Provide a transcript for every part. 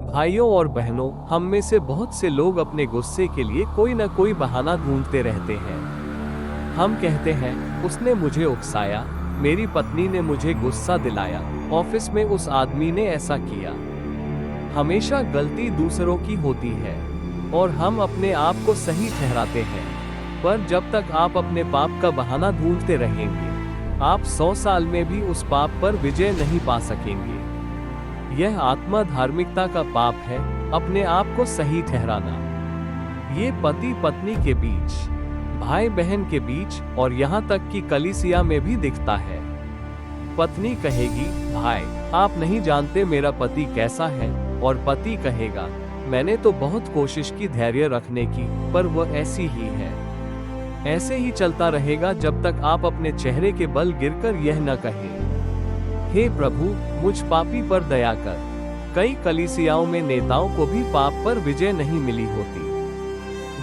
भाइयों और बहनों, हम में से बहुत से लोग अपने गुस्से के लिए कोई न कोई बहाना ढूंढते रहते हैं। हम कहते हैं, उसने मुझे उकसाया, मेरी पत्नी ने मुझे गुस्सा दिलाया, ऑफिस में उस आदमी ने ऐसा किया। हमेशा गलती दूसरों की होती है और हम अपने आप को सही ठहराते हैं। पर जब तक आप अपने पाप का बहाना ढूंढते रहेंगे, आप 100 साल में भी उस पाप पर विजय नहीं पा सकेंगे। यह आत्मा धार्मिकता का पाप है, अपने आप को सही ठहराना। ये पति पत्नी के बीच, भाई बहन के बीच और यहाँ तक कि कलीसिया में भी दिखता है। पत्नी कहेगी, भाई आप नहीं जानते मेरा पति कैसा है, और पति कहेगा, मैंने तो बहुत कोशिश की धैर्य रखने की, पर वह ऐसी ही है। ऐसे ही चलता रहेगा जब तक आप अपने चेहरे के बल गिरकर यह न कहें, हे प्रभु मुझ पापी पर दया कर। कई कलीसियाओं में नेताओं को भी पाप पर विजय नहीं मिली होती।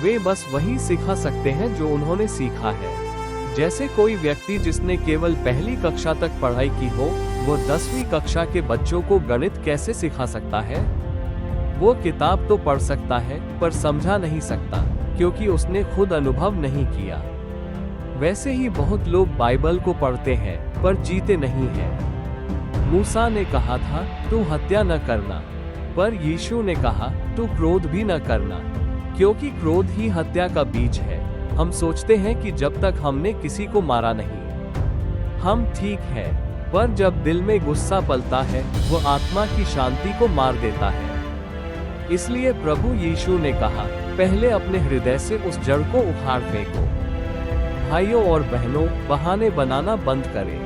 वे बस वही सिखा सकते हैं जो उन्होंने सीखा है। जैसे कोई व्यक्ति जिसने केवल पहली कक्षा तक पढ़ाई की हो, वो 10वीं कक्षा के बच्चों को गणित कैसे सिखा सकता है? वो किताब तो पढ़ सकता है, पर समझा नहीं सकता, क्योंकि उसने खुद अनुभव नहीं किया। वैसे ही बहुत लोग बाइबल को पढ़ते हैं, पर जीते नहीं हैं। मूसा ने कहा था, तू हत्या न करना, पर यीशु ने कहा, तू क्रोध भी न करना, क्योंकि क्रोध ही हत्या का बीज है। हम सोचते हैं कि जब तक हमने किसी को मारा नहीं, हम ठीक हैं, पर जब दिल में गुस्सा पलता है, वो आत्मा की शांति को मार देता है। इसलिए प्रभु यीशु ने कहा, पहले अपने हृदय से उस जड़ को उखाड़ फेंको। भाइयों और बहनों, बहाने बनाना बंद करें।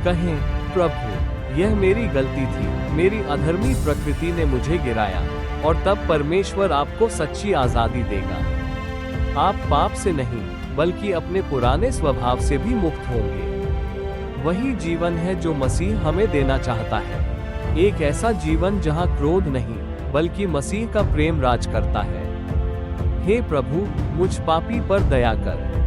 कहें, प्रभु यह मेरी गलती थी, मेरी अधर्मी प्रकृति ने मुझे गिराया, और तब परमेश्वर आपको सच्ची आजादी देगा। आप पाप से नहीं, बल्कि अपने पुराने स्वभाव से भी मुक्त होंगे। वही जीवन है जो मसीह हमें देना चाहता है, एक ऐसा जीवन जहां क्रोध नहीं, बल्कि मसीह का प्रेम राज करता है। हे प्रभु, मुझ पापी पर दया कर।